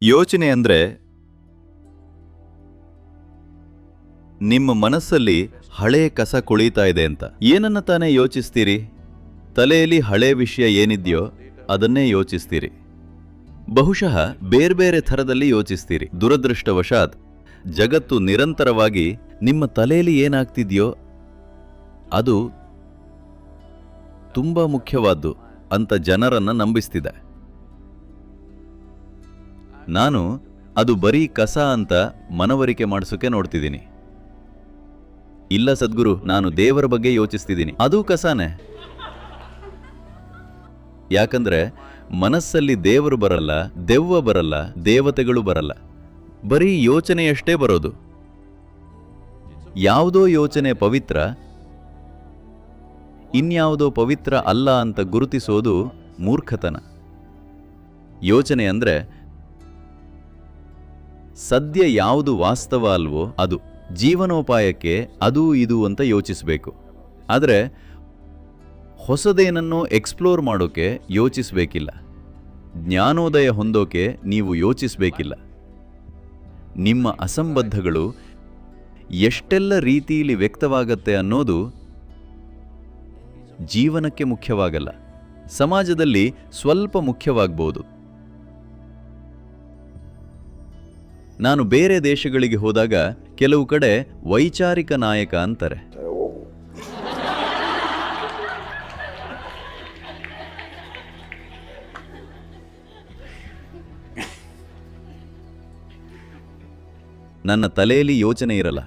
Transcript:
ಯೋಚನೆ ಅಂದ್ರೆ ನಿಮ್ಮ ಮನಸ್ಸಲ್ಲಿ ಹಳೆ ಕಸ ಕುಳಿತಾ ಇದೆ ಅಂತ. ಏನನ್ನ ತಾನೇ ಯೋಚಿಸ್ತೀರಿ? ತಲೆಯಲ್ಲಿ ಹಳೆ ವಿಷಯ ಏನಿದೆಯೋ ಅದನ್ನೇ ಯೋಚಿಸ್ತೀರಿ. ಬಹುಶಃ ಬೇರೆ ಥರದಲ್ಲಿ ಯೋಚಿಸ್ತೀರಿ. ದುರದೃಷ್ಟವಶಾತ್ ಜಗತ್ತು ನಿರಂತರವಾಗಿ ನಿಮ್ಮ ತಲೆಯಲ್ಲಿ ಏನಾಗ್ತಿದೆಯೋ ಅದು ತುಂಬಾ ಮುಖ್ಯವಾದ್ದು ಅಂತ ಜನರನ್ನ ನಂಬಿಸ್ತಿದೆ. ನಾನು ಅದು ಬರೀ ಕಸ ಅಂತ ಮನವರಿಕೆ ಮಾಡಿಸೋಕೆ ನೋಡ್ತಿದ್ದೀನಿ. ಇಲ್ಲ ಸದ್ಗುರು, ನಾನು ದೇವರ ಬಗ್ಗೆ ಯೋಚಿಸ್ತಿದ್ದೀನಿ, ಅದೂ ಕಸಾನೆ. ಯಾಕಂದ್ರೆ ಮನಸ್ಸಲ್ಲಿ ದೇವರು ಬರಲ್ಲ, ದೆವ್ವ ಬರಲ್ಲ, ದೇವತೆಗಳು ಬರಲ್ಲ, ಬರೀ ಯೋಚನೆಯಷ್ಟೇ ಬರೋದು. ಯಾವುದೋ ಯೋಚನೆ ಪವಿತ್ರ, ಇನ್ಯಾವುದೋ ಪವಿತ್ರ ಅಲ್ಲ ಅಂತ ಗುರುತಿಸೋದು ಮೂರ್ಖತನ. ಯೋಚನೆ ಅಂದ್ರೆ ಸದ್ಯ ಯಾವುದು ವಾಸ್ತವ ಅಲ್ವೋ ಅದು. ಜೀವನೋಪಾಯಕ್ಕೆ ಅದು ಇದು ಅಂತ ಯೋಚಿಸಬೇಕು. ಆದರೆ ಹೊಸದೇನನ್ನೋ ಎಕ್ಸ್ಪ್ಲೋರ್ ಮಾಡೋಕೆ ಯೋಚಿಸಬೇಕಿಲ್ಲ. ಜ್ಞಾನೋದಯ ಹೊಂದೋಕೆ ನೀವು ಯೋಚಿಸಬೇಕಿಲ್ಲ. ನಿಮ್ಮ ಅಸಂಬದ್ಧಗಳು ಎಷ್ಟೆಲ್ಲ ರೀತಿಯಲ್ಲಿ ವ್ಯಕ್ತವಾಗತ್ತೆ ಅನ್ನೋದು ಜೀವನಕ್ಕೆ ಮುಖ್ಯವಾಗಲ್ಲ, ಸಮಾಜದಲ್ಲಿ ಸ್ವಲ್ಪ ಮುಖ್ಯವಾಗಬಹುದು. ನಾನು ಬೇರೆ ದೇಶಗಳಿಗೆ ಹೋದಾಗ ಕೆಲವು ಕಡೆ ವೈಚಾರಿಕ ನಾಯಕ ಅಂತಾರೆ. ನನ್ನ ತಲೆಯಲ್ಲಿ ಯೋಚನೆ ಇರಲ್ಲ.